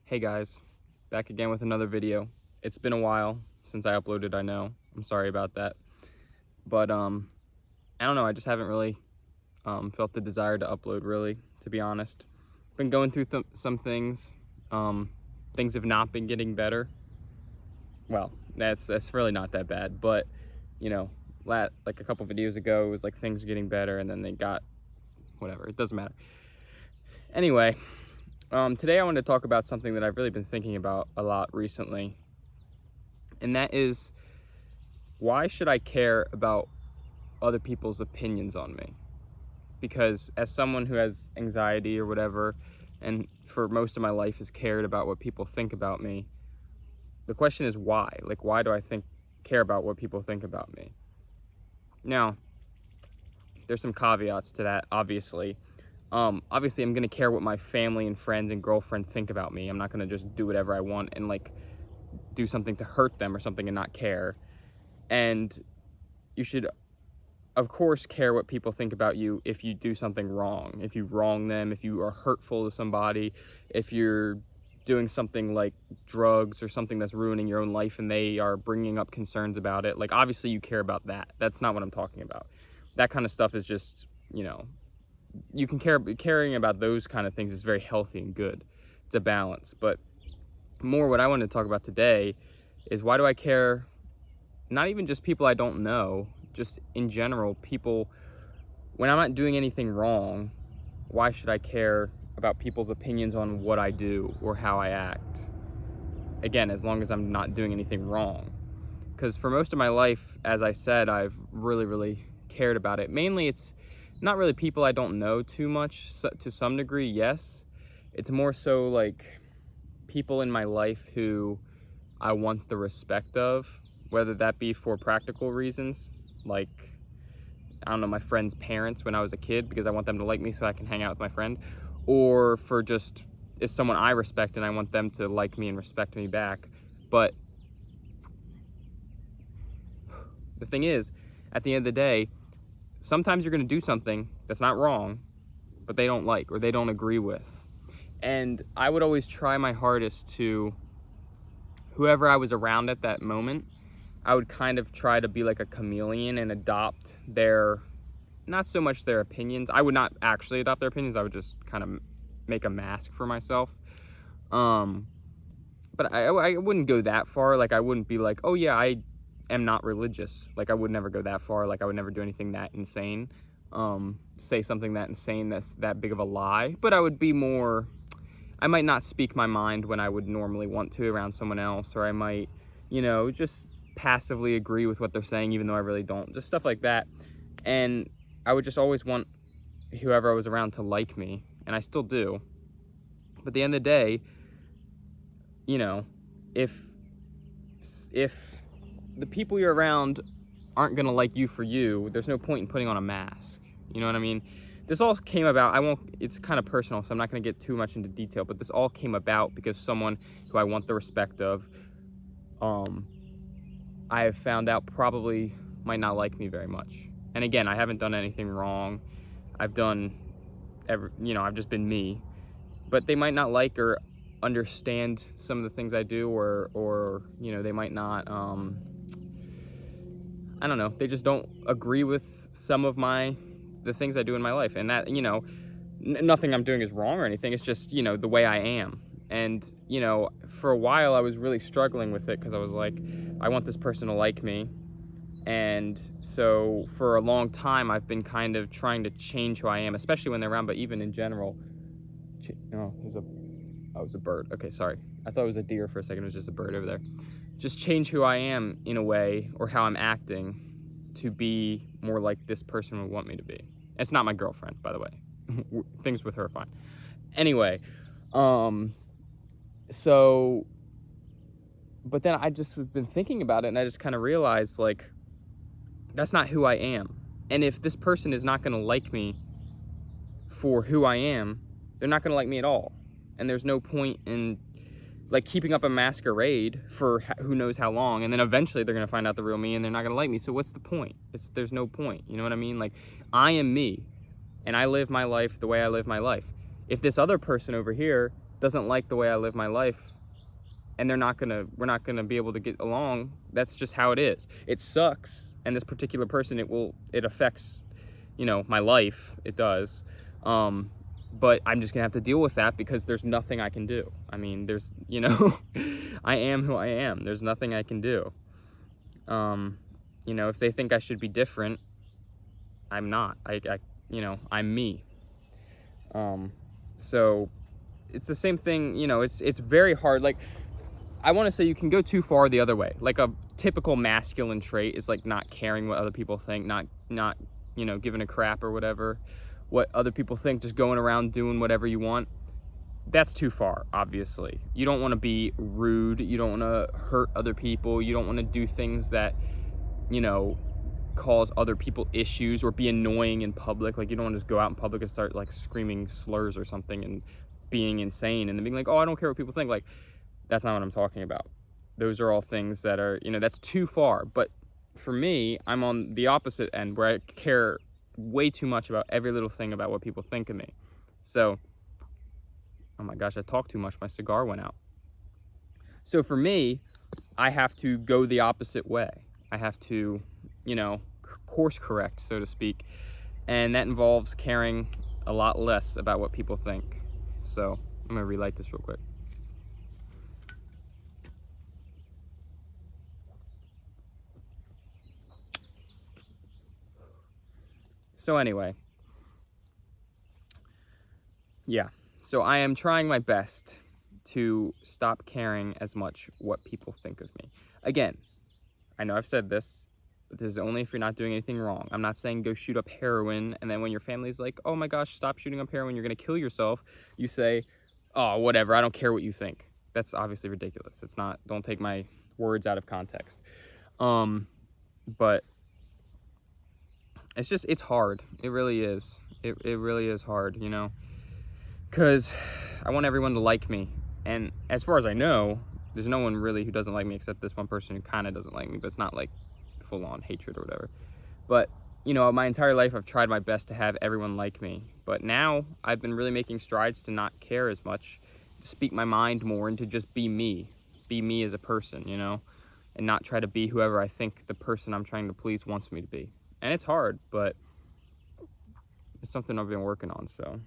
Hey guys, back again with another video. It's been a while since I uploaded, I know. I'm sorry about that. But I don't know, I just haven't really felt the desire to upload, really, to be honest. Been going through some things. Things have not been getting better. Well, that's really not that bad, but you know, like a couple videos ago, it was like things getting better and then they got whatever. It doesn't matter. Anyway, today I want to talk about something that I've really been thinking about a lot recently, and that is, why should I care about other people's opinions on me? Because as someone who has anxiety or whatever, and for most of my life has cared about what people think about me, the question is why? Like, why do I care about what people think about me? Now, there's some caveats to that, obviously. Obviously, I'm gonna care what my family and friends and girlfriend think about me. I'm not gonna just do whatever I want and like do something to hurt them or something and not care. And you should, of course, care what people think about you if you do something wrong, if you wrong them, if you are hurtful to somebody, if you're doing something like drugs or something that's ruining your own life and they are bringing up concerns about it. Like, obviously you care about that. That's not what I'm talking about. That kind of stuff is just, you can caring about those kind of things is very healthy and good. It's a balance. But more what I want to talk about today is, why do I care? Not even just people I don't know, just in general, people, when I'm not doing anything wrong, why should I care about people's opinions on what I do or how I act? Again, as long as I'm not doing anything wrong. Because for most of my life, as I said, I've really cared about it. Mainly it's not really people I don't know too much, to some degree, yes. It's more so like people in my life who I want the respect of, whether that be for practical reasons, like, I don't know, my friend's parents when I was a kid, because I want them to like me so I can hang out with my friend, or for just, it's someone I respect and I want them to like me and respect me back. But the thing is, at the end of the day, sometimes you're going to do something that's not wrong, but they don't like or they don't agree with. And I would always try my hardest to, whoever I was around at that moment, I would kind of try to be like a chameleon and adopt their, not so much their opinions. I would not actually adopt their opinions. I would just kind of make a mask for myself. But I wouldn't go that far. Like, I wouldn't be like, oh yeah, I am not religious. Like, I would never go that far. Like, I would never do anything that insane. Say something that insane that's that big of a lie. But I would be more, I might not speak my mind when I would normally want to around someone else, or I might, just passively agree with what they're saying even though I really don't. Just stuff like that. And I would just always want whoever I was around to like me, and I still do. But at the end of the day, if the people you're around aren't gonna like you for you, there's no point in putting on a mask. You know what I mean? This all came about, it's kind of personal, so I'm not gonna get too much into detail, but this all came about because someone who I want the respect of, I have found out probably might not like me very much. And again, I haven't done anything wrong. I've just been me. But they might not like or understand some of the things I do, or they might not, I don't know, they just don't agree with some of the things I do in my life. And that, nothing I'm doing is wrong or anything. It's just, the way I am. And, for a while I was really struggling with it because I was like, I want this person to like me. And so for a long time, I've been kind of trying to change who I am, especially when they're around, but even in general. Oh, it was a bird. Okay, sorry. I thought it was a deer for a second. It was just a bird over there. Just change who I am in a way, or how I'm acting, to be more like this person would want me to be. It's not my girlfriend, by the way. Things with her are fine. Anyway, but then I just have been thinking about it, and I just kind of realized, like, that's not who I am. And if this person is not going to like me for who I am, they're not going to like me at all. And there's no point in, like, keeping up a masquerade for who knows how long, and then eventually they're going to find out the real me and they're not going to like me. So what's the point? There's no point. You know what I mean? Like, I am me, and I live my life the way I live my life. If this other person over here doesn't like the way I live my life, and we're not gonna be able to get along, that's just how it is. It sucks, and this particular person, it affects, you know, my life. It does. But I'm just gonna have to deal with that because there's nothing I can do. I mean, there's, you know, I am who I am. There's nothing I can do. You know, if they think I should be different, I'm not. You know, I'm me. So it's the same thing, you know, it's very hard. Like, I want to say you can go too far the other way. Like, a typical masculine trait is like not caring what other people think, not, you know, giving a crap or whatever, what other people think, just going around doing whatever you want. That's too far, obviously. You don't want to be rude. You don't want to hurt other people. You don't want to do things that, you know, cause other people issues or be annoying in public. Like, you don't want to just go out in public and start like screaming slurs or something and being insane and then being like, oh, I don't care what people think. Like, that's not what I'm talking about. Those are all things that are, you know, that's too far. But for me, I'm on the opposite end where I care way too much about every little thing about what people think of me. So, oh my gosh, I talked too much. My cigar went out. So for me, I have to go the opposite way. I have to, you know, course correct, so to speak. And that involves caring a lot less about what people think. So I'm gonna relight this real quick. So anyway, yeah, so I am trying my best to stop caring as much what people think of me. Again, I know I've said this, but this is only if you're not doing anything wrong. I'm not saying go shoot up heroin, and then when your family's like, oh my gosh, stop shooting up heroin, you're gonna kill yourself, you say, oh, whatever, I don't care what you think. That's obviously ridiculous. It's not, don't take my words out of context. But it's hard. It really is. It really is hard, you know, because I want everyone to like me. And as far as I know, there's no one really who doesn't like me except this one person who kind of doesn't like me, but it's not like full-on hatred or whatever. But, you know, my entire life I've tried my best to have everyone like me. But now I've been really making strides to not care as much, to speak my mind more, and to just be me as a person, you know, and not try to be whoever I think the person I'm trying to please wants me to be. And it's hard, but it's something I've been working on, so.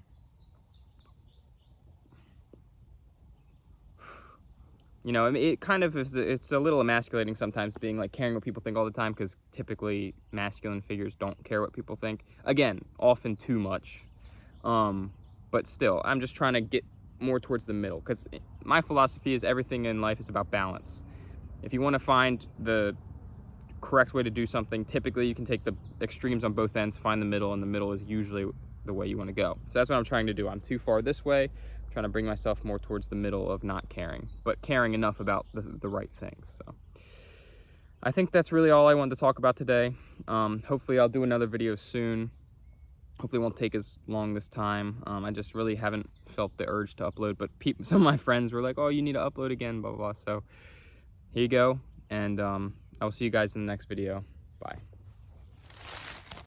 You know, I mean, it kind of is, it's a little emasculating sometimes being like caring what people think all the time, because typically masculine figures don't care what people think. Again, often too much. But still, I'm just trying to get more towards the middle, because my philosophy is everything in life is about balance. If you want to find the correct way to do something, typically you can take the extremes on both ends, find the middle, and the middle is usually the way you want to go. So that's what I'm trying to do. I'm too far this way, I'm trying to bring myself more towards the middle of not caring, but caring enough about the right things. So I think that's really all I wanted to talk about today. Hopefully I'll do another video soon. Hopefully it won't take as long this time. I just really haven't felt the urge to upload, but some of my friends were like, oh, you need to upload again, blah, blah, blah. So here you go, and I will see you guys in the next video. Bye.